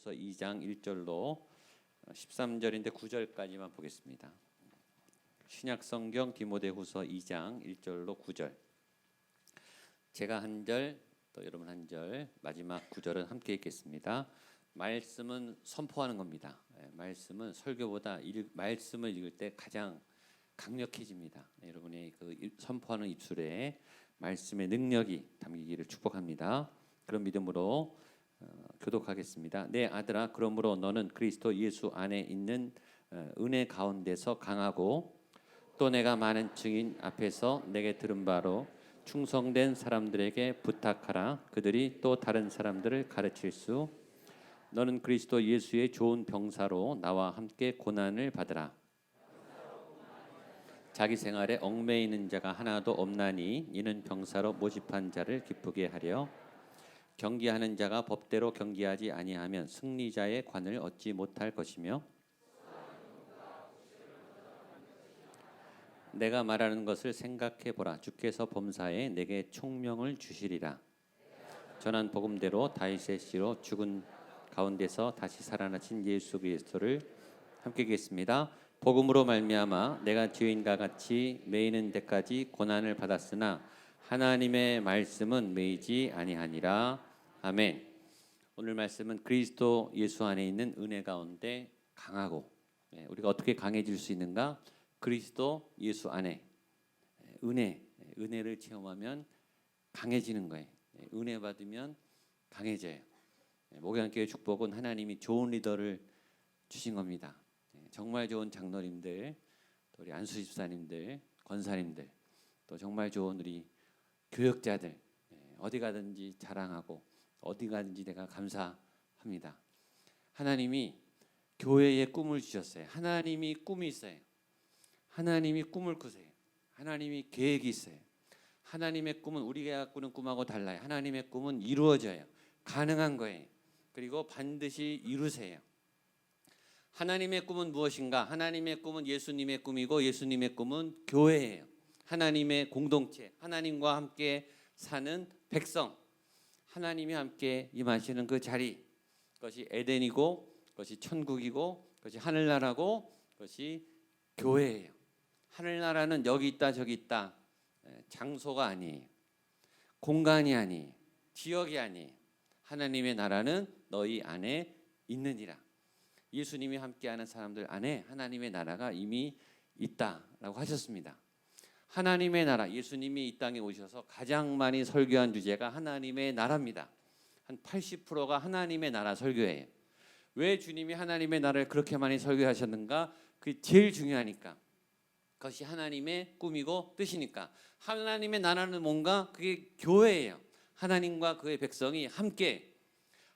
디모데후서 2장 1절로 13절인데 9절까지만 보겠습니다. 신약성경 디모데후서 2장 1절로 9절. 제가 한 절, 또 여러분 한 절, 마지막 9절은 함께 읽겠습니다. 말씀은 선포하는 겁니다. 말씀은 설교보다 말씀을 읽을 때 가장 강력해집니다. 여러분의 그 선포하는 입술에 말씀의 능력이 담기기를 축복합니다. 그런 믿음으로 교독하겠습니다. 내 아들아, 그러므로 너는 그리스도 예수 안에 있는 은혜 가운데서 강하고 또 내가 많은 증인 앞에서 내게 들은 바로 충성된 사람들에게 부탁하라. 그들이 또 다른 사람들을 가르칠 수. 너는 그리스도 예수의 좋은 병사로 나와 함께 고난을 받으라. 자기 생활에 얽매이는 자가 하나도 없나니 이는 병사로 모집한 자를 기쁘게 하려. 경기하는 자가 법대로 경기하지 아니하면 승리자의 관을 얻지 못할 것이며, 내가 말하는 것을 생각해 보라. 주께서 범사에 내게 총명을 주시리라. 전한 복음대로 다윗의 씨로 죽은 가운데서 다시 살아나신 예수 그리스도를 함께 읽겠습니다. 복음으로 말미암아 내가 죄인과 같이 매이는 데까지 고난을 받았으나 하나님의 말씀은 매이지 아니하니라. 아멘. 오늘 말씀은 그리스도 예수 안에 있는 은혜 가운데 강하고, 우리가 어떻게 강해질 수 있는가? 그리스도 예수 안에 은혜를 체험하면 강해지는 거예요. 은혜 받으면 강해져요. 목양교회 축복은 하나님이 좋은 리더를 주신 겁니다. 정말 좋은 장로님들, 또 우리 안수 집사님들, 권사님들, 또 정말 좋은 우리 교역자들, 어디 가든지 자랑하고 어디 가든지 내가 감사합니다. 하나님이 교회에 꿈을 주셨어요. 하나님이 꿈이 있어요. 하나님이 꿈을 꾸세요. 하나님이 계획이 있어요. 하나님의 꿈은 우리가 꾸는 꿈하고 달라요. 하나님의 꿈은 이루어져요. 가능한 거예요. 그리고 반드시 이루세요. 하나님의 꿈은 무엇인가? 하나님의 꿈은 예수님의 꿈이고 예수님의 꿈은 교회예요. 하나님의 공동체, 하나님과 함께 사는 백성, 하나님이 함께 임하시는 그 자리, 그것이 에덴이고 그것이 천국이고 그것이 하늘나라고 그것이 교회예요. 하늘나라는 여기 있다 저기 있다, 장소가 아니에요. 공간이 아니에요. 지역이 아니에요. 하나님의 나라는 너희 안에 있느니라. 예수님이 함께하는 사람들 안에 하나님의 나라가 이미 있다라고 하셨습니다. 하나님의 나라, 예수님이 이 땅에 오셔서 가장 많이 설교한 주제가 하나님의 나라입니다. 한 80%가 하나님의 나라 설교예요. 왜 주님이 하나님의 나라를 그렇게 많이 설교하셨는가? 그게 제일 중요하니까. 그것이 하나님의 꿈이고 뜻이니까. 하나님의 나라는 뭔가? 그게 교회예요. 하나님과 그의 백성이 함께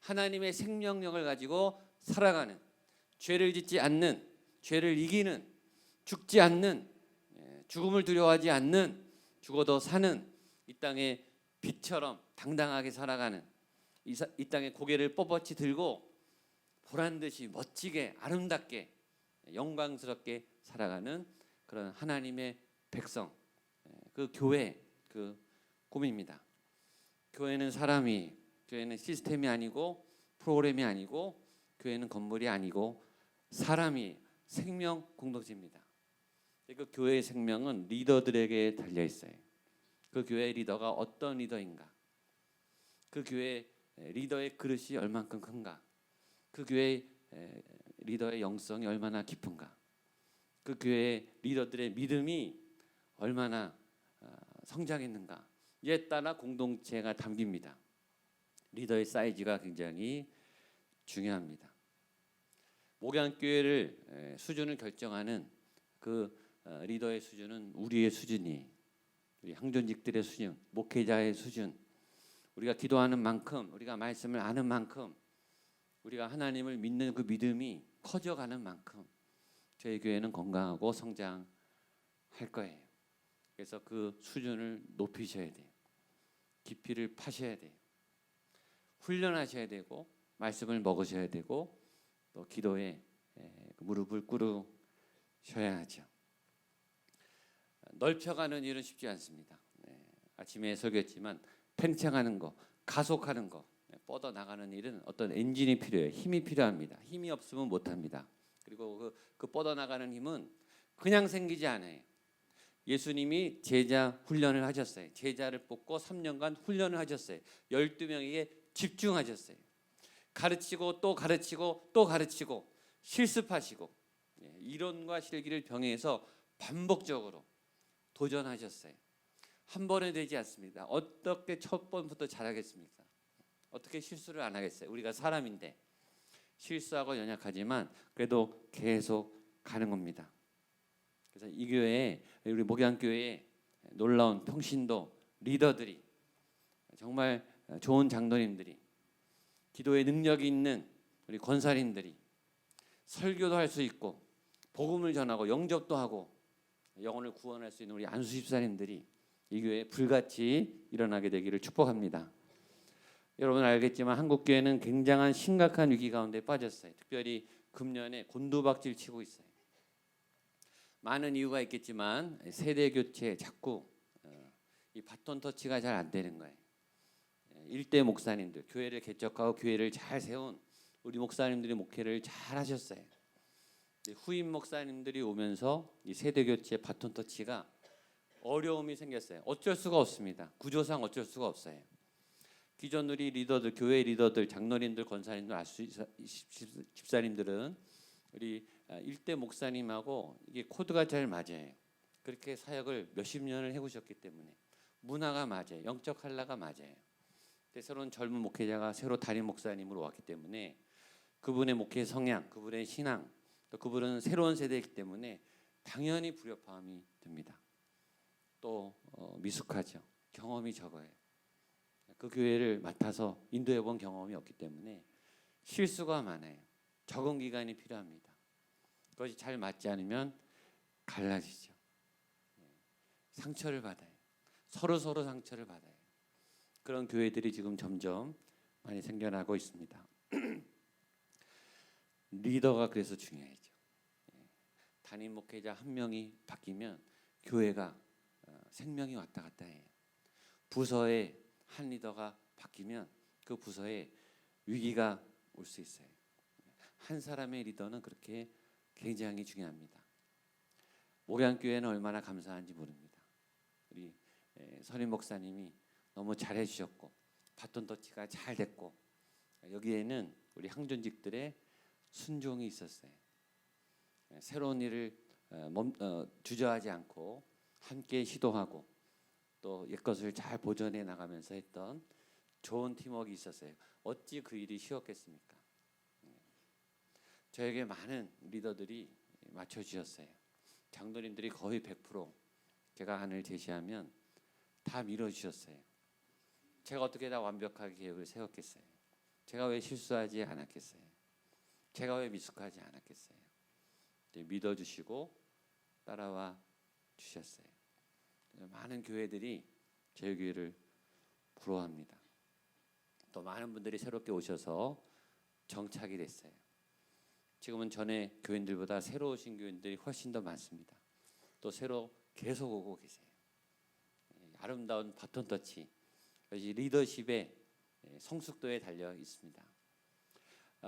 하나님의 생명력을 가지고 살아가는, 죄를 짓지 않는, 죄를 이기는, 죽지 않는, 죽음을 두려워하지 않는, 죽어도 사는, 이 땅의 빛처럼 당당하게 살아가는, 이 땅의 고개를 뻣뻣이 들고 보란듯이 멋지게 아름답게 영광스럽게 살아가는 그런 하나님의 백성, 그 교회, 그 꿈입니다. 교회는 사람이, 교회는 시스템이 아니고 프로그램이 아니고 교회는 건물이 아니고 사람이, 생명 공동체입니다. 그 교회의 생명은 리더들에게 달려 있어요. 그 교회의 리더가 어떤 리더인가? 그 교회 리더의 그릇이 얼만큼 큰가? 그 교회 리더의 영성이 얼마나 깊은가? 그 교회 리더들의 믿음이 얼마나 성장했는가? 이에 따라 공동체가 담깁니다. 리더의 사이즈가 굉장히 중요합니다. 목양교회를 수준을 결정하는 그 리더의 수준은 우리의 수준이, 우리 항존직들의 수준, 목회자의 수준, 우리가 기도하는 만큼, 우리가 말씀을 아는 만큼, 우리가 하나님을 믿는 그 믿음이 커져가는 만큼 저희 교회는 건강하고 성장할 거예요. 그래서 그 수준을 높이셔야 돼요. 깊이를 파셔야 돼요. 훈련하셔야 되고 말씀을 먹으셔야 되고 또 기도에 무릎을 꿇으셔야 하죠. 넓혀가는 일은 쉽지 않습니다. 아침에 설교했지만 팽창하는 거, 가속하는 거, 뻗어 나가는 일은 어떤 엔진이 필요해요. 힘이 필요합니다. 힘이 없으면 못합니다. 그리고 그 뻗어 나가는 힘은 그냥 생기지 않아요. 예수님이 제자 훈련을 하셨어요. 제자를 뽑고 3년간 훈련을 하셨어요. 12명에게 집중하셨어요. 가르치고 또 가르치고 또 가르치고 실습하시고 이론과 실기를 병행해서 반복적으로 도전하셨어요. 한 번에 되지 않습니다. 어떻게 첫 번부터 잘하겠습니까? 어떻게 실수를 안 하겠어요? 우리가 사람인데 실수하고 연약하지만 그래도 계속 가는 겁니다. 그래서 이 교회에 우리 목양교회에 놀라운 평신도 리더들이 정말 좋은 장로님들이 기도에 능력이 있는 우리 권사님들이 설교도 할 수 있고 복음을 전하고 영접도 하고 영혼을 구원할 수 있는 우리 안수 집사님들이 이 교회에 불같이 일어나게 되기를 축복합니다. 여러분 알겠지만 한국 교회는 굉장한 심각한 위기 가운데 빠졌어요. 특별히 금년에 곤두박질 치고 있어요. 많은 이유가 있겠지만 세대 교체 자꾸 이 바톤 터치가 잘 안 되는 거예요. 일대 목사님들 교회를 개척하고 교회를 잘 세운 우리 목사님들이 목회를 잘 하셨어요. 후임 목사님들이 오면서 이 세대 교체 바톤 터치가 어려움이 생겼어요. 어쩔 수가 없습니다. 구조상 어쩔 수가 없어요. 기존 우리 리더들, 교회 리더들, 장로님들, 권사님들, 집사님들은 우리 일대 목사님하고 이게 코드가 잘 맞아요. 그렇게 사역을 몇십 년을 해오셨기 때문에 문화가 맞아요. 영적 한라가 맞아요. 새로운 젊은 목회자가 새로 담임 목사님으로 왔기 때문에 그분의 목회 성향, 그분의 신앙, 또 그분은 새로운 세대이기 때문에 당연히 불협화음이 됩니다. 또 미숙하죠. 경험이 적어요. 그 교회를 맡아서 인도해 본 경험이 없기 때문에 실수가 많아요. 적응 기간이 필요합니다. 그것이 잘 맞지 않으면 갈라지죠. 상처를 받아요. 서로 상처를 받아요. 그런 교회들이 지금 점점 많이 생겨나고 있습니다. 리더가 그래서 중요하죠. 담임 목회자 한 명이 바뀌면 교회가 생명이 왔다 갔다 해요. 부서에 한 리더가 바뀌면 그 부서에 위기가 올 수 있어요. 한 사람의 리더는 그렇게 굉장히 중요합니다. 목양교회는 얼마나 감사한지 모릅니다. 우리 선임 목사님이 너무 잘해 주셨고 바톤 터치가 잘 됐고 여기에는 우리 항존직들의 순종이 있었어요. 새로운 일을 주저하지 않고 함께 시도하고 또 옛것을 잘 보존해 나가면서 했던 좋은 팀워크가 있었어요. 어찌 그 일이 쉬웠겠습니까? 저에게 많은 리더들이 맞춰주셨어요. 장로님들이 거의 100% 제가 안을 제시하면 다 밀어주셨어요. 제가 어떻게 다 완벽하게 계획을 세웠겠어요? 제가 왜 실수하지 않았겠어요? 제가 왜 미숙하지 않았겠어요? 믿어주시고 따라와 주셨어요. 많은 교회들이 제 교회를 부러워합니다. 또 많은 분들이 새롭게 오셔서 정착이 됐어요. 지금은 전에 교인들보다 새로 오신 교인들이 훨씬 더 많습니다. 또 새로 계속 오고 계세요. 아름다운 바톤 터치, 리더십의 성숙도에 달려 있습니다.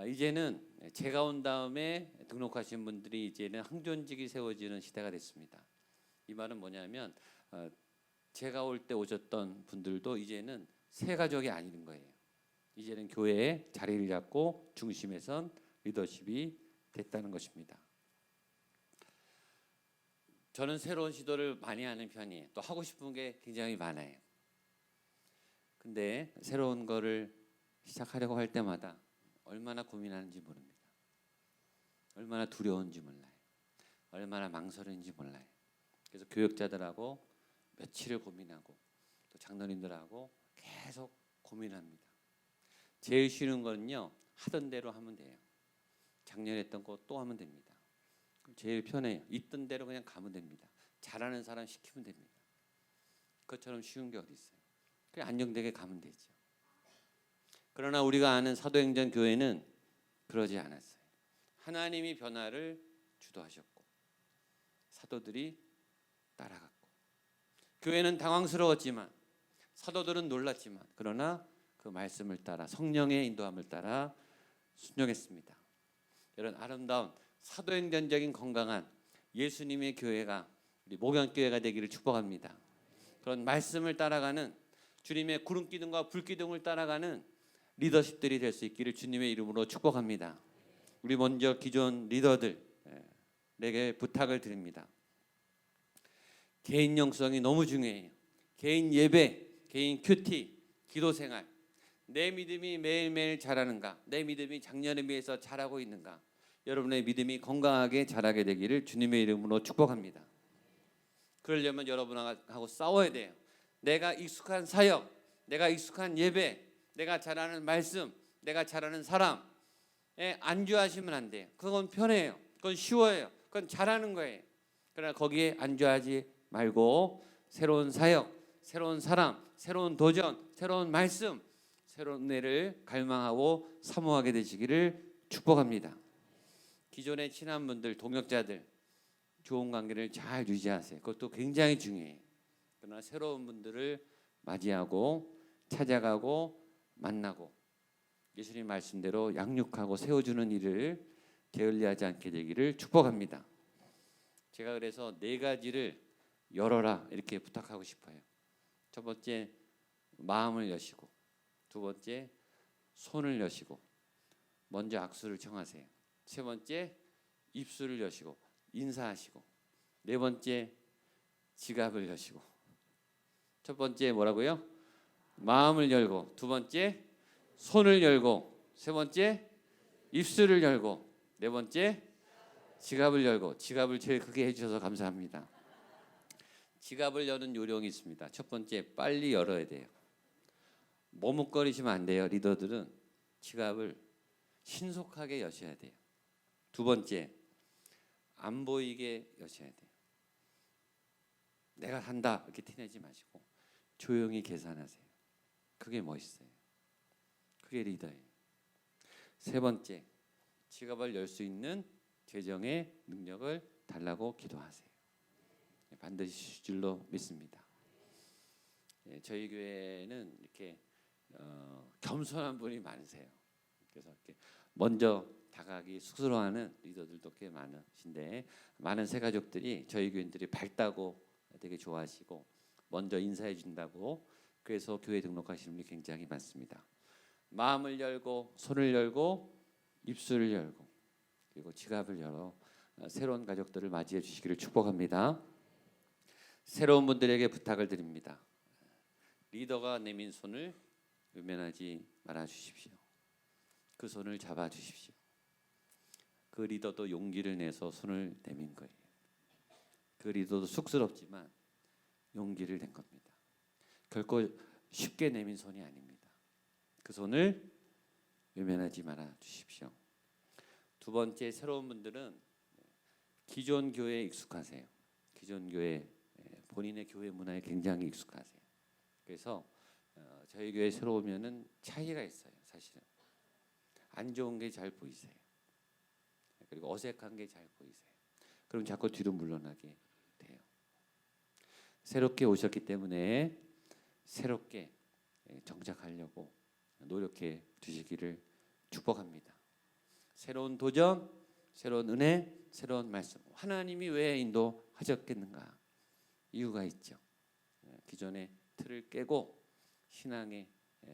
이제는 제가 온 다음에 등록하신 분들이 이제는 항존직이 세워지는 시대가 됐습니다. 이 말은 뭐냐면 제가 올 때 오셨던 분들도 이제는 새 가족이 아닌 거예요. 이제는 교회에 자리를 잡고 중심에 선 리더십이 됐다는 것입니다. 저는 새로운 시도를 많이 하는 편이에요. 또 하고 싶은 게 굉장히 많아요. 근데 새로운 거를 시작하려고 할 때마다 얼마나 고민하는지 모릅니다. 얼마나 두려운지 몰라요. 얼마나 망설이는지 몰라요. 그래서 교역자들하고 며칠을 고민하고 또 장로님들하고 계속 고민합니다. 제일 쉬운 거는요, 하던 대로 하면 돼요. 작년에 했던 거 또 하면 됩니다. 그럼 제일 편해요. 있던 대로 그냥 가면 됩니다. 잘하는 사람 시키면 됩니다. 그것처럼 쉬운 게 어디 있어요? 그냥 안정되게 가면 되죠. 그러나 우리가 아는 사도행전 교회는 그러지 않았어요. 하나님이 변화를 주도하셨고 사도들이 따라갔고 교회는 당황스러웠지만 사도들은 놀랐지만 그러나 그 말씀을 따라 성령의 인도함을 따라 순종했습니다. 이런 아름다운 사도행전적인 건강한 예수님의 교회가 우리 목양교회가 되기를 축복합니다. 그런 말씀을 따라가는 주님의 구름 기둥과 불 기둥을 따라가는 리더십들이 될 수 있기를 주님의 이름으로 축복합니다. 우리 먼저 기존 리더들에게 부탁을 드립니다. 개인 영성이 너무 중요해요. 개인 예배, 개인 큐티, 기도 생활. 내 믿음이 매일매일 자라는가? 내 믿음이 작년에 비해서 자라고 있는가? 여러분의 믿음이 건강하게 자라게 되기를 주님의 이름으로 축복합니다. 그러려면 여러분하고 싸워야 돼요. 내가 익숙한 사역, 내가 익숙한 예배, 내가 잘하는 말씀, 내가 잘하는 사람에 안주하시면 안 돼요. 그건 편해요. 그건 쉬워요. 그건 잘하는 거예요. 그러나 거기에 안주하지 말고 새로운 사역, 새로운 사람, 새로운 도전, 새로운 말씀, 새로운 은혜를 갈망하고 사모하게 되시기를 축복합니다. 기존의 친한 분들, 동역자들 좋은 관계를 잘 유지하세요. 그것도 굉장히 중요해요. 그러나 새로운 분들을 맞이하고 찾아가고 만나고 예수님 말씀대로 양육하고 세워주는 일을 게을리하지 않게 되기를 축복합니다. 제가 그래서 4가지를 열어라 이렇게 부탁하고 싶어요. 첫 번째, 마음을 여시고, 두 번째, 손을 여시고, 먼저 악수를 청하세요. 세 번째, 입술을 여시고 인사하시고, 네 번째, 지갑을 여시고. 첫 번째 뭐라고요? 마음을 열고, 두 번째 손을 열고, 세 번째 입술을 열고, 네 번째 지갑을 열고. 지갑을 제일 크게 해주셔서 감사합니다. 지갑을 여는 요령이 있습니다. 첫 번째, 빨리 열어야 돼요. 머뭇거리시면 안 돼요. 리더들은 지갑을 신속하게 여셔야 돼요. 두 번째, 안 보이게 여셔야 돼요. 내가 산다 이렇게 티내지 마시고 조용히 계산하세요. 그게 멋있어요. 그게 리더예요. 세 번째, 지갑을 열 수 있는 재정의 능력을 달라고 기도하세요. 반드시 주실 줄로 믿습니다. 저희 교회는 이렇게 겸손한 분이 많으세요. 그래서 이렇게 먼저 다가가기 쑥스러워하는 리더들도 꽤 많으신데, 많은 새가족들이 저희 교인들이 밝다고 되게 좋아하시고 먼저 인사해 준다고, 그래서 교회 등록하시는 분이 굉장히 많습니다. 마음을 열고, 손을 열고, 입술을 열고, 그리고 지갑을 열어 새로운 가족들을 맞이해 주시기를 축복합니다. 새로운 분들에게 부탁을 드립니다. 리더가 내민 손을 외면하지 말아 주십시오. 그 손을 잡아 주십시오. 그 리더도 용기를 내서 손을 내민 거예요. 그 리더도 쑥스럽지만 용기를 낸 겁니다. 결코 쉽게 내민 손이 아닙니다. 그 손을 외면하지 말아 주십시오. 두 번째, 새로운 분들은 기존 교회에 익숙하세요. 기존 교회, 본인의 교회 문화에 굉장히 익숙하세요. 그래서 저희 교회 새로 오면은 차이가 있어요. 사실은 안 좋은 게 잘 보이세요. 그리고 어색한 게 잘 보이세요. 그럼 자꾸 뒤로 물러나게 돼요. 새롭게 오셨기 때문에 새롭게 정착하려고 노력해 주시기를 축복합니다. 새로운 도전, 새로운 은혜, 새로운 말씀. 하나님이 왜 인도하셨겠는가? 이유가 있죠. 기존의 틀을 깨고, 신앙의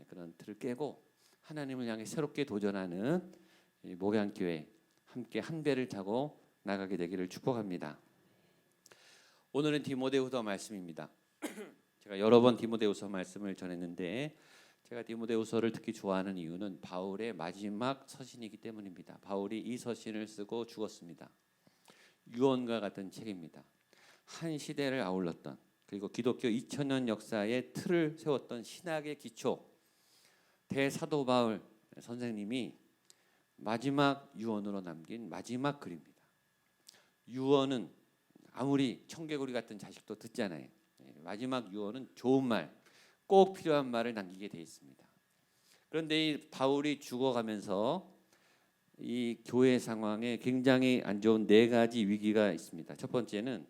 그런 틀을 깨고 하나님을 향해 새롭게 도전하는 목양교회 함께 한 배를 타고 나가게 되기를 축복합니다. 오늘은 디모데후서 말씀입니다. 제가 여러 번 디모데후서 말씀을 전했는데, 제가 디모데후서를 특히 좋아하는 이유는 바울의 마지막 서신이기 때문입니다. 바울이 이 서신을 쓰고 죽었습니다. 유언과 같은 책입니다. 한 시대를 아울렀던, 그리고 기독교 2000년 역사의 틀을 세웠던 신학의 기초, 대사도 바울 선생님이 마지막 유언으로 남긴 마지막 글입니다. 유언은 아무리 청개구리 같은 자식도 듣잖아요. 마지막 유언은 좋은 말, 꼭 필요한 말을 남기게 돼 있습니다. 그런데 이 바울이 죽어가면서 이 교회 상황에 굉장히 안 좋은 4가지 위기가 있습니다. 첫 번째는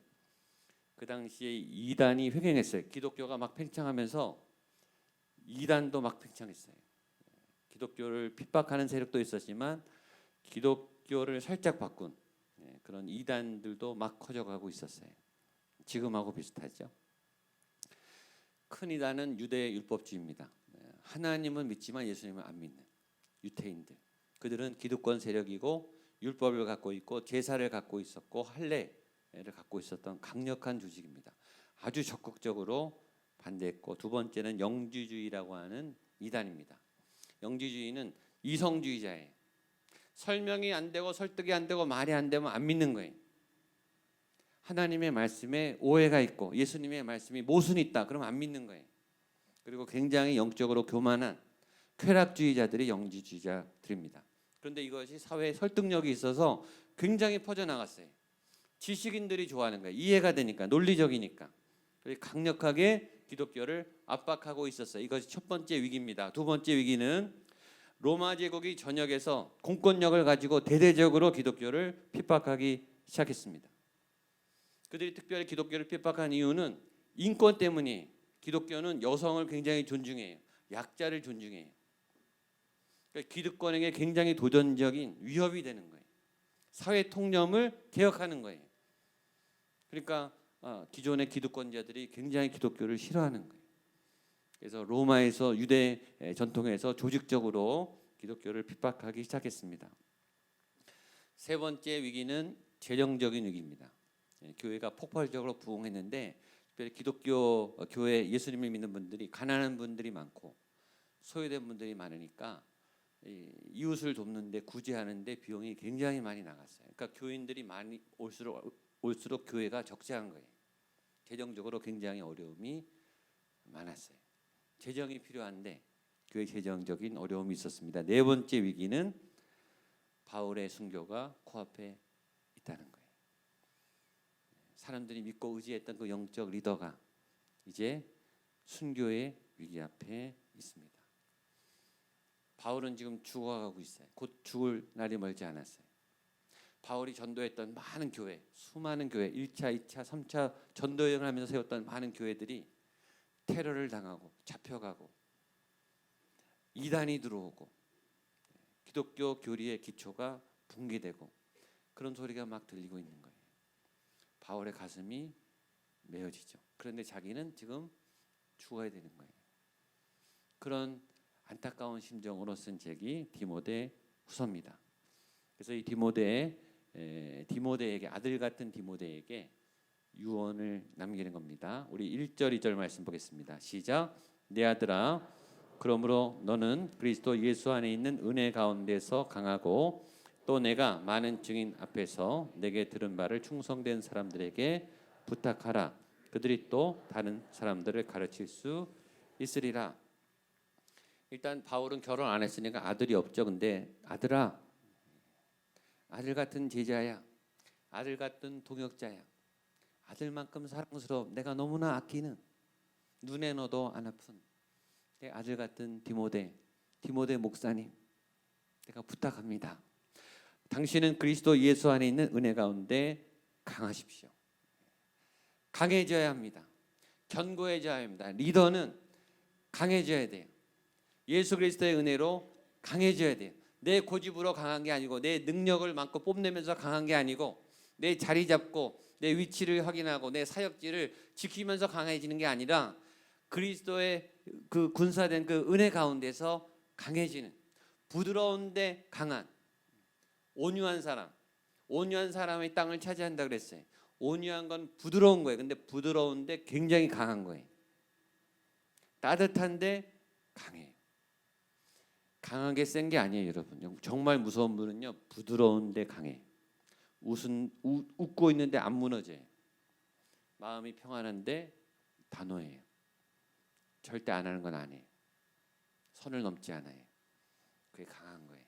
그 당시에 이단이 횡행했어요. 기독교가 막 팽창하면서 이단도 막 팽창했어요. 기독교를 핍박하는 세력도 있었지만 기독교를 살짝 바꾼 그런 이단들도 막 커져가고 있었어요. 지금하고 비슷하죠. 큰 이단은 유대 율법주의입니다. 하나님은 믿지만 예수님은 안 믿는 유태인들. 그들은 기득권 세력이고 율법을 갖고 있고 제사를 갖고 있었고 할례를 갖고 있었던 강력한 조직입니다. 아주 적극적으로 반대했고, 두 번째는 영지주의라고 하는 이단입니다. 영지주의는 이성주의자예요. 설명이 안 되고 설득이 안 되고 말이 안 되면 안 믿는 거예요. 하나님의 말씀에 오해가 있고 예수님의 말씀이 모순이 있다 그러면 안 믿는 거예요. 그리고 굉장히 영적으로 교만한 쾌락주의자들이 영지주의자들입니다. 그런데 이것이 사회에 설득력이 있어서 굉장히 퍼져나갔어요. 지식인들이 좋아하는 거예요. 이해가 되니까, 논리적이니까. 강력하게 기독교를 압박하고 있었어요. 이것이 첫 번째 위기입니다. 두 번째 위기는 로마 제국이 전역에서 공권력을 가지고 대대적으로 기독교를 핍박하기 시작했습니다. 그들이 특별히 기독교를 핍박한 이유는 인권 때문이에요. 기독교는 여성을 굉장히 존중해요. 약자를 존중해요. 그러니까 기득권에게 굉장히 도전적인 위협이 되는 거예요. 사회 통념을 개혁하는 거예요. 그러니까 기존의 기득권자들이 굉장히 기독교를 싫어하는 거예요. 그래서 로마에서 유대 전통에서 조직적으로 기독교를 핍박하기 시작했습니다. 세 번째 위기는 재정적인 위기입니다. 교회가 폭발적으로 부흥했는데 특별히 기독교 교회 예수님을 믿는 분들이 가난한 분들이 많고 소외된 분들이 많으니까 이웃을 돕는데 구제하는데 비용이 굉장히 많이 나갔어요. 그러니까 교인들이 많이 올수록 교회가 적자한 거예요. 재정적으로 굉장히 어려움이 많았어요. 재정이 필요한데 교회 재정적인 어려움이 있었습니다. 네 번째 위기는 바울의 순교가 코앞에 있다는 거예요. 사람들이 믿고 의지했던 그 영적 리더가 이제 순교의 위기 앞에 있습니다. 바울은 지금 죽어가고 있어요. 곧 죽을 날이 멀지 않았어요. 바울이 전도했던 많은 교회, 수많은 교회, 1차, 2차, 3차 전도여행을 하면서 세웠던 많은 교회들이 테러를 당하고 잡혀가고 이단이 들어오고 기독교 교리의 기초가 붕괴되고 그런 소리가 막 들리고 있는 거예요. 바울의 가슴이 메어지죠. 그런데 자기는 지금 죽어야 되는 거예요. 그런 안타까운 심정으로 쓴 책이 디모데 후서입니다. 그래서 이 디모데에게 아들 같은 디모데에게 유언을 남기는 겁니다. 우리 1절 2절 말씀 보겠습니다. 시작. 내 아들아, 그러므로 너는 그리스도 예수 안에 있는 은혜 가운데서 강하고 또 내가 많은 증인 앞에서 내게 들은 바를 충성된 사람들에게 부탁하라. 그들이 또 다른 사람들을 가르칠 수 있으리라. 일단 바울은 결혼 안 했으니까 아들이 없죠. 근데 아들아, 아들 같은 제자야, 아들 같은 동역자야, 아들만큼 사랑스러워 내가 너무나 아끼는 눈에 넣어도 안 아픈 내 아들 같은 디모데 목사님, 내가 부탁합니다. 당신은 그리스도 예수 안에 있는 은혜 가운데 강하십시오. 강해져야 합니다. 견고해져야 합니다. 리더는 강해져야 돼요. 예수 그리스도의 은혜로 강해져야 돼요. 내 고집으로 강한 게 아니고 내 능력을 많고 뽐내면서 강한 게 아니고 내 자리 잡고 내 위치를 확인하고 내 사역지를 지키면서 강해지는 게 아니라 그리스도의 그 군사된 그 은혜 가운데서 강해지는 부드러운데 강한 온유한 사람, 온유한 사람의 땅을 차지한다 그랬어요. 온유한 건 부드러운 거예요. 근데 부드러운데 굉장히 강한 거예요. 따뜻한데 강해요. 강하게 센 게 아니에요, 여러분. 정말 무서운 분은요, 부드러운데 강해. 웃고 있는데 안 무너져요. 마음이 평안한데 단호해요. 절대 안 하는 건 안 해요. 선을 넘지 않아요. 그게 강한 거예요.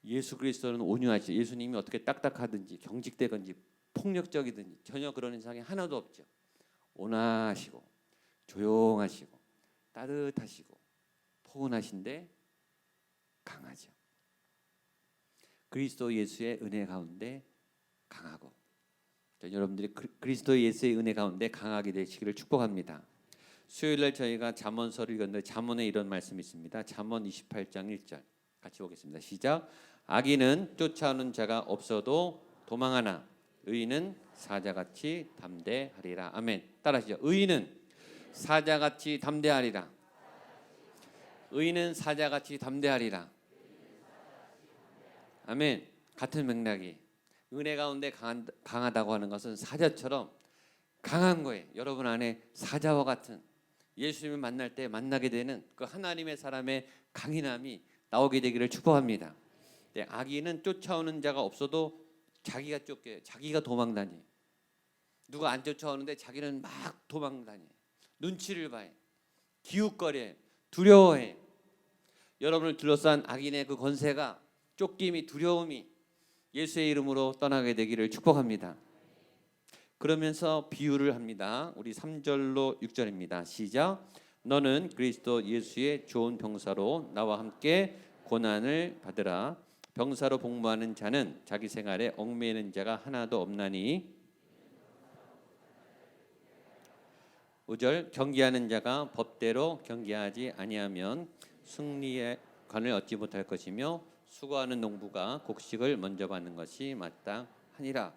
예수 그리스도는 온유하죠. 예수님이 어떻게 딱딱하든지 경직되든지 폭력적이든지 전혀 그런 인상이 하나도 없죠. 온화하시고 조용하시고 따뜻하시고 포근하신데 강하죠. 그리스도 예수의 은혜 가운데 강하고 여러분들이 그리스도 예수의 은혜 가운데 강하게 되시기를 축복합니다. 수요일날 저희가 잠언서를 읽었는데 잠언에 이런 말씀이 있습니다. 잠언 28장 1절 같이 보겠습니다. 시작. 악인은 쫓아오는 자가 없어도 도망하나 의인은 사자같이 담대하리라. 아멘. 따라하시죠. 의인은 사자같이 담대하리라. 의인은 사자같이 담대하리라. 아멘. 같은 맥락이 은혜 가운데 강하다고 하는 것은 사자처럼 강한 거예요. 여러분 안에 사자와 같은 예수님을 만날 때 만나게 되는 그 하나님의 사람의 강인함이 나오게 되기를 축복합니다. 악인은 쫓아오는 자가 없어도 자기가 쫓겨요. 자기가 도망다니. 누가 안 쫓아오는데 자기는 막 도망다니. 눈치를 봐요. 기웃거려. 두려워해. 여러분을 둘러싼 악인의 그 권세가 쫓김이 두려움이 예수의 이름으로 떠나게 되기를 축복합니다. 그러면서 비유를 합니다. 우리 3절로 6절입니다. 시작. 너는 그리스도 예수의 좋은 병사로 나와 함께 고난을 받으라. 병사로 복무하는 자는 자기 생활에 얽매이는 자가 하나도 없나니. 5절. 경기하는 자가 법대로 경기하지 아니하면 승리의 관을 얻지 못할 것이며 수고하는 농부가 곡식을 먼저 받는 것이 마땅하니라.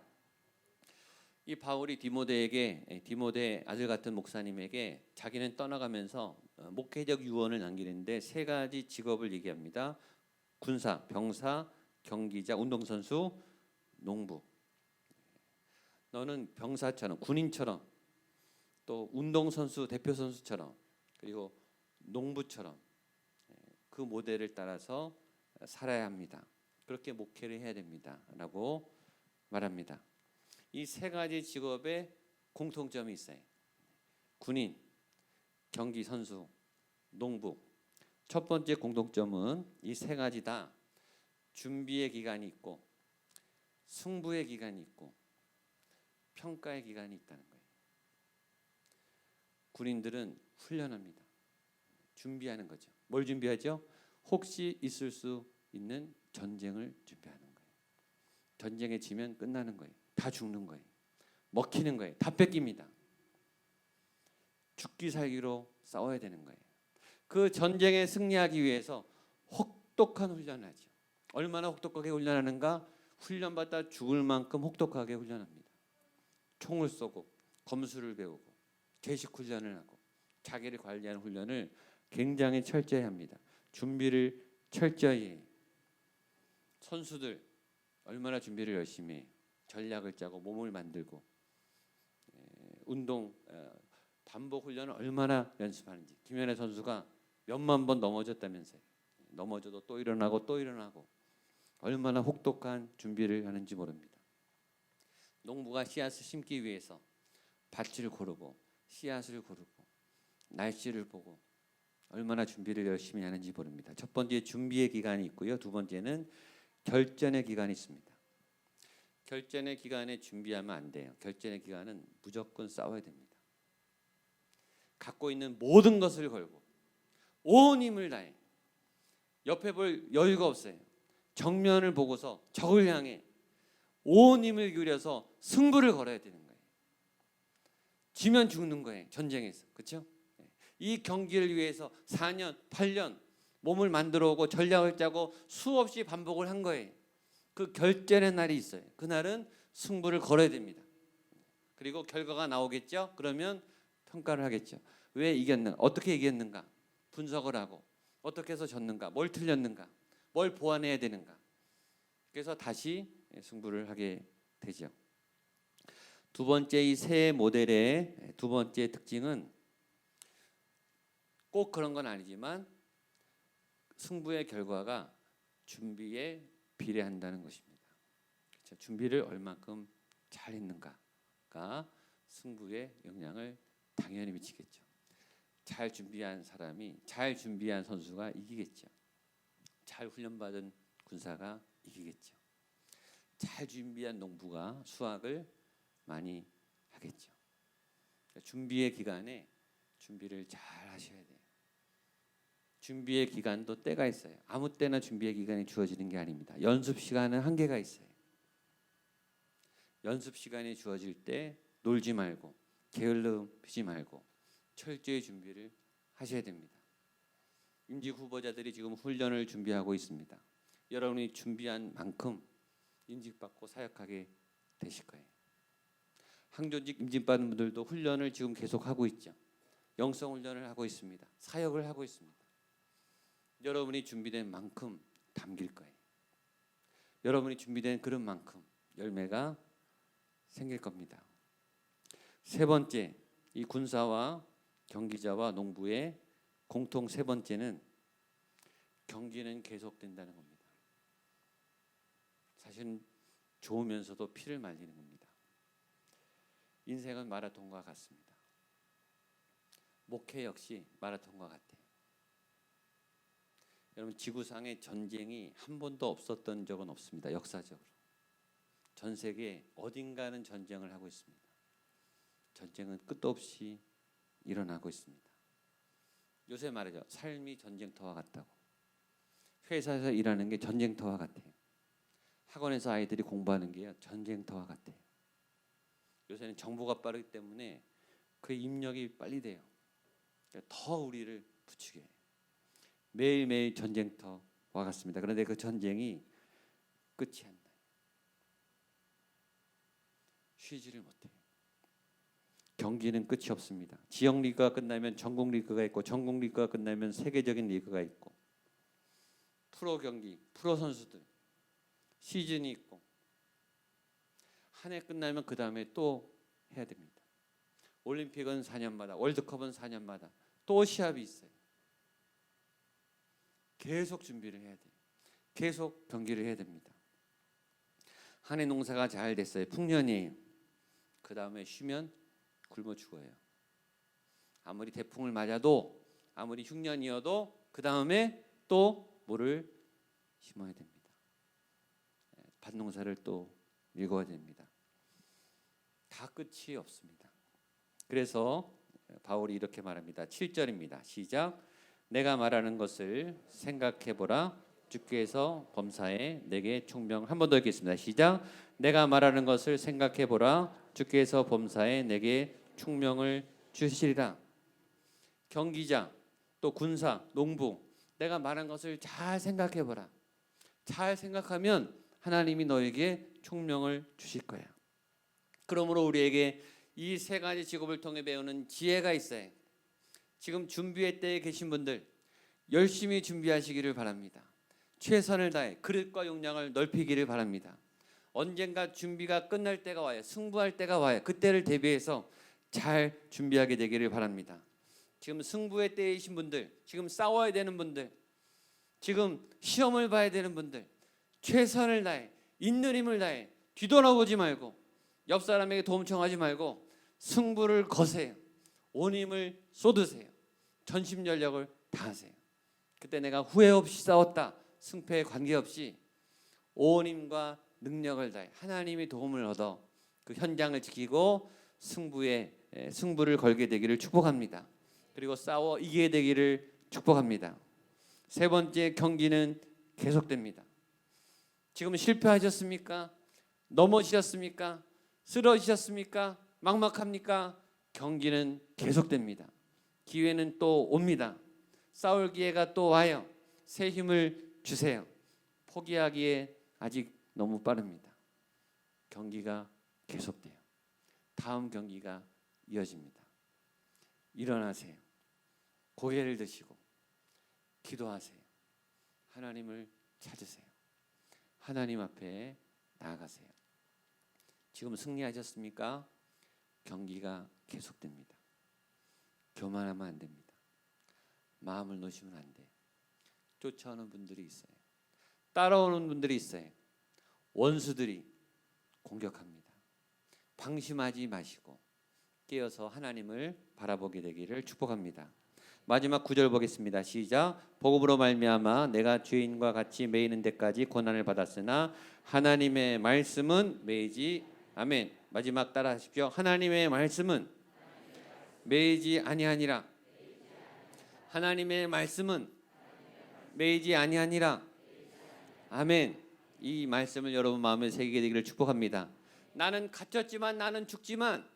이 바울이 디모데 아들 같은 목사님에게 자기는 떠나가면서 목회적 유언을 남기는데 세 가지 직업을 얘기합니다. 군사, 병사, 경기자, 운동선수, 농부. 너는 병사처럼 군인처럼 또 운동선수 대표선수처럼 그리고 농부처럼 그 모델을 따라서 살아야 합니다. 그렇게 목회를 해야 됩니다. 라고 말합니다. 이 세 가지 직업에 공통점이 있어요. 군인, 경기 선수, 농부. 첫 번째 공통점은 이 세 가지 다 준비의 기간이 있고 승부의 기간이 있고 평가의 기간이 있다는 거예요. 군인들은 훈련합니다. 준비하는 거죠. 뭘 준비하죠? 혹시 있을 수 있는 전쟁을 준비하는 거예요. 전쟁에 지면 끝나는 거예요. 다 죽는 거예요. 먹히는 거예요. 다 뺏깁니다. 죽기 살기로 싸워야 되는 거예요. 그 전쟁에 승리하기 위해서 혹독한 훈련을 하죠. 얼마나 혹독하게 훈련하는가? 훈련받다 죽을 만큼 혹독하게 훈련합니다. 총을 쏘고 검수를 배우고 제식 훈련을 하고 자기를 관리하는 훈련을 굉장히 철저히 합니다. 준비를 철저히 해요. 선수들 얼마나 준비를 열심히 해요. 전략을 짜고 몸을 만들고 운동 반복 훈련을 얼마나 연습하는지. 김연애 선수가 몇만 번 넘어졌다면서요. 넘어져도 또 일어나고 또 일어나고 얼마나 혹독한 준비를 하는지 모릅니다. 농부가 씨앗을 심기 위해서 밭을 고르고 씨앗을 고르고 날씨를 보고 얼마나 준비를 열심히 하는지 모릅니다. 첫 번째 준비의 기간이 있고요. 두 번째는 결전의 기간이 있습니다. 결전의 기간에 준비하면 안 돼요. 결전의 기간은 무조건 싸워야 됩니다. 갖고 있는 모든 것을 걸고 온 힘을 다해 옆에 볼 여유가 없어요. 정면을 보고서 적을 향해 온 힘을 기울여서 승부를 걸어야 되는 거예요. 지면 죽는 거예요. 전쟁에서. 그렇죠? 이 경기를 위해서 4년, 8년 몸을 만들어 오고 전략을 짜고 수없이 반복을 한 거예요. 그 결전의 날이 있어요. 그날은 승부를 걸어야 됩니다. 그리고 결과가 나오겠죠. 그러면 평가를 하겠죠. 왜 이겼는가? 어떻게 이겼는가? 분석을 하고 어떻게 해서 졌는가? 뭘 틀렸는가? 뭘 보완해야 되는가? 그래서 다시 승부를 하게 되죠. 두 번째 이 새 모델의 두 번째 특징은 꼭 그런 건 아니지만 승부의 결과가 준비에 비례한다는 것입니다. 그렇죠? 준비를 얼마큼 잘 했는가가 승부에 영향을 당연히 미치겠죠. 잘 준비한 사람이 잘 준비한 선수가 이기겠죠. 잘 훈련받은 군사가 이기겠죠. 잘 준비한 농부가 수확을 많이 하겠죠. 준비의 기간에 준비를 잘 하셔야 돼요. 준비의 기간도 때가 있어요. 아무 때나 준비의 기간이 주어지는 게 아닙니다. 연습 시간은 한계가 있어요. 연습 시간이 주어질 때 놀지 말고 게을름 피지 말고 철저히 준비를 하셔야 됩니다. 임직 후보자들이 지금 훈련을 준비하고 있습니다. 여러분이 준비한 만큼 임직받고 사역하게 되실 거예요. 항존직 임직받은 분들도 훈련을 지금 계속하고 있죠. 영성 훈련을 하고 있습니다. 사역을 하고 있습니다. 여러분이 준비된 만큼 담길 거예요. 여러분이 준비된 그런 만큼 열매가 생길 겁니다. 세 번째, 이 군사와 경기자와 농부의 공통 세 번째는 경기는 계속된다는 겁니다. 사실은 좋으면서도 피를 말리는 겁니다. 인생은 마라톤과 같습니다. 목회 역시 마라톤과 같아요. 여러분, 지구상에 전쟁이 한 번도 없었던 적은 없습니다. 역사적으로. 전 세계 어딘가는 전쟁을 하고 있습니다. 전쟁은 끝도 없이 일어나고 있습니다. 요새 말이죠. 삶이 전쟁터와 같다고. 회사에서 일하는 게 전쟁터와 같아요. 학원에서 아이들이 공부하는 게 전쟁터와 같아요. 요새는 정보가 빠르기 때문에 그 입력이 빨리 돼요. 그러니까 더 우리를 부추겨요. 매일매일 전쟁터와 같습니다. 그런데 그 전쟁이 끝이 안 나요. 쉬지를 못해요. 경기는 끝이 없습니다. 지역 리그가 끝나면 전국 리그가 있고, 전국 리그가 끝나면 세계적인 리그가 있고, 프로 경기, 프로 선수들 시즌이 있고, 한 해 끝나면 그 다음에 또 해야 됩니다. 올림픽은 4년마다, 월드컵은 4년마다 또 시합이 있어요. 계속 준비를 해야 돼요. 계속 경기를 해야 됩니다. 한 해 농사가 잘 됐어요. 풍년이에요. 그 다음에 쉬면 굶어 죽어요. 아무리 태풍을 맞아도, 아무리 흉년이어도 그 다음에 또 뭐를 심어야 됩니다. 밭농사를 또 읽어야 됩니다. 다 끝이 없습니다. 그래서 바울이 이렇게 말합니다. 7절입니다. 시작. 내가 말하는 것을 생각해보라. 주께서 범사에 내게 총명. 한 번 더 읽겠습니다. 시작. 내가 말하는 것을 생각해보라. 주께서 범사에 내게 총명을 주시리라. 경기자, 또 군사, 농부, 내가 말한 것을 잘 생각해보라. 잘 생각하면 하나님이 너에게 총명을 주실 거야. 그러므로 우리에게 이 세 가지 직업을 통해 배우는 지혜가 있어요. 지금 준비의 때에 계신 분들 열심히 준비하시기를 바랍니다. 최선을 다해 그릇과 용량을 넓히기를 바랍니다. 언젠가 준비가 끝날 때가 와요. 승부할 때가 와요. 그때를 대비해서 잘 준비하게 되기를 바랍니다. 지금 승부의 때이신 분들, 지금 싸워야 되는 분들, 지금 시험을 봐야 되는 분들, 최선을 다해 있는 힘을 다해 뒤돌아보지 말고, 옆 사람에게 도움 청하지 말고 승부를 거세요. 온 힘을 쏟으세요. 전심전력을 다하세요. 그때 내가 후회 없이 싸웠다, 승패에 관계없이 온 힘과 능력을 다해 하나님의 도움을 얻어 그 현장을 지키고 승부를 걸게 되기를 축복합니다. 그리고 싸워 이기게 되기를 축복합니다. 세 번째, 경기는 계속됩니다. 지금 실패하셨습니까? 넘어지셨습니까? 쓰러지셨습니까? 막막합니까? 경기는 계속됩니다. 기회는 또 옵니다. 싸울 기회가 또 와요. 새 힘을 주세요. 포기하기에 아직 너무 빠릅니다. 경기가 계속돼요. 다음 경기가 이어집니다. 일어나세요. 고개를 드시고 기도하세요. 하나님을 찾으세요. 하나님 앞에 나아가세요. 지금 승리하셨습니까? 경기가 계속됩니다. 교만하면 안 됩니다. 마음을 놓으시면 안 돼요. 쫓아오는 분들이 있어요. 따라오는 분들이 있어요. 원수들이 공격합니다. 방심하지 마시고 깨어서 하나님을 바라보게 되기를 축복합니다. 마지막 9절 보겠습니다. 시작. 복음으로 말미암아 내가 죄인과 같이 매이는 데까지 고난을 받았으나 하나님의 말씀은 매이지. 아멘. 마지막 따라 하십시오. 하나님의 말씀은 매이지 아니하니라. 하나님의 말씀은 매이지 아니하니라. 아멘. 이 말씀을 여러분 마음에 새기게 되기를 축복합니다. 나는 갇혔지만, 나는 죽지만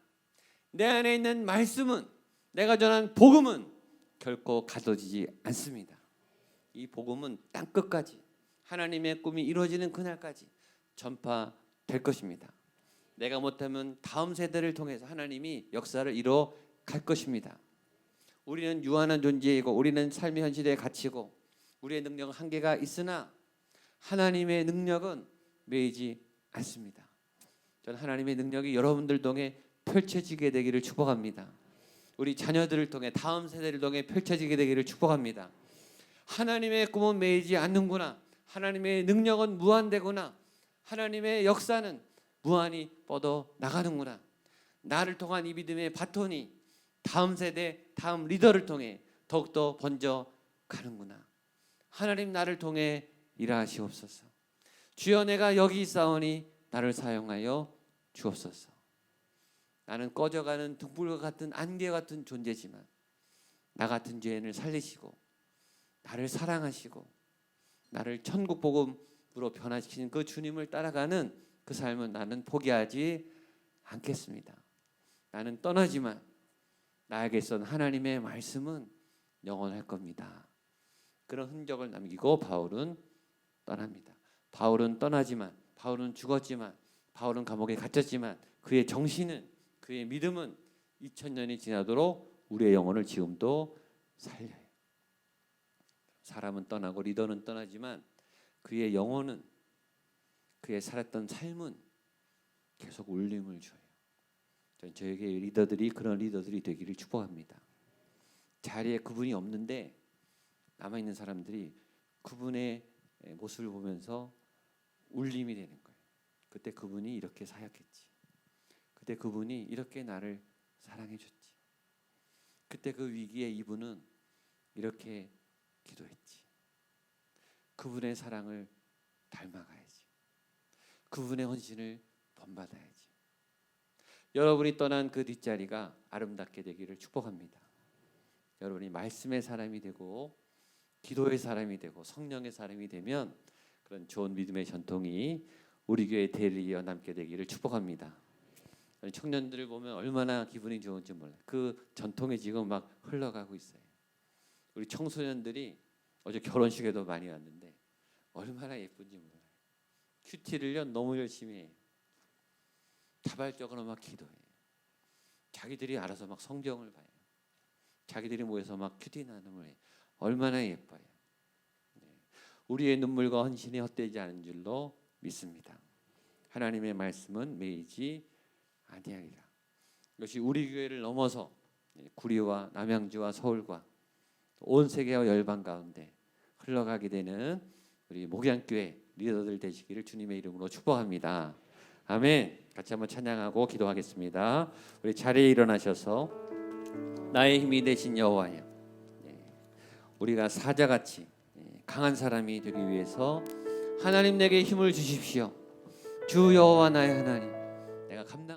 내 안에 있는 말씀은 내가 전한 복음은 결코 가둬지지 않습니다. 이 복음은 땅 끝까지 하나님의 꿈이 이루어지는 그날까지 전파될 것입니다. 내가 못하면 다음 세대를 통해서 하나님이 역사를 이루어 갈 것입니다. 우리는 유한한 존재이고 우리는 삶의 현실에 갇히고 우리의 능력은 한계가 있으나 하나님의 능력은 매이지 않습니다. 저는 하나님의 능력이 여러분들 통해 펼쳐지게 되기를 축복합니다. 우리 자녀들을 통해 다음 세대를 통해 펼쳐지게 되기를 축복합니다. 하나님의 꿈은 매이지 않는구나. 하나님의 능력은 무한되구나. 하나님의 역사는 무한히 뻗어 나가는구나. 나를 통한 이 믿음의 바톤이 다음 세대, 다음 리더를 통해 더욱더 번져 가는구나. 하나님 나를 통해 일하시옵소서. 주여 내가 여기 있사오니 나를 사용하여 주옵소서. 나는 꺼져가는 등불과 같은 안개 같은 존재지만 나 같은 죄인을 살리시고 나를 사랑하시고 나를 천국 복음으로 변화시키는 그 주님을 따라가는 그 삶은 나는 포기하지 않겠습니다. 나는 떠나지만 나에게 선 하나님의 말씀은 영원할 겁니다. 그런 흔적을 남기고 바울은 떠납니다. 바울은 떠나지만, 바울은 죽었지만, 바울은 감옥에 갇혔지만 그의 정신은, 그의 믿음은 2000년이 지나도록 우리의 영혼을 지금도 살려요. 사람은 떠나고 리더는 떠나지만 그의 영혼은, 그의 살았던 삶은 계속 울림을 줘요. 저는 저에게 리더들이 그런 리더들이 되기를 축복합니다. 자리에 그분이 없는데 남아있는 사람들이 그분의 모습을 보면서 울림이 되는 거예요. 그때 그분이 이렇게 사역했지. 그때 그분이 이렇게 나를 사랑해줬지. 그때 그 위기에 이분은 이렇게 기도했지. 그분의 사랑을 닮아가야지. 그분의 헌신을 본받아야지. 여러분이 떠난 그 뒷자리가 아름답게 되기를 축복합니다. 여러분이 말씀의 사람이 되고 기도의 사람이 되고 성령의 사람이 되면 그런 좋은 믿음의 전통이 우리 교회 대를 이어 남게 되기를 축복합니다. 청년들을 보면 얼마나 기분이 좋은지 몰라요. 그 전통이 지금 막 흘러가고 있어요. 우리 청소년들이 어제 결혼식에도 많이 왔는데 얼마나 예쁜지 몰라요. 큐티를요 너무 열심히 해요. 자발적으로 막 기도해요. 자기들이 알아서 막 성경을 봐요. 자기들이 모여서 막 큐티 나눔을 해요. 얼마나 예뻐요. 네. 우리의 눈물과 헌신이 헛되지 않은 줄로 믿습니다. 하나님의 말씀은 매이지 아니하리라. 이것이 우리 교회를 넘어서 구리와 남양주와 서울과 온 세계와 열방 가운데 흘러가게 되는 우리 목양교회 리더들 되시기를 주님의 이름으로 축복합니다. 아멘. 같이 한번 찬양하고 기도하겠습니다. 우리 자리에 일어나셔서 나의 힘이 되신 여호와여, 우리가 사자같이 강한 사람이 되기 위해서 하나님 내게 힘을 주십시오. 주 여호와 나의 하나님, 내가 감당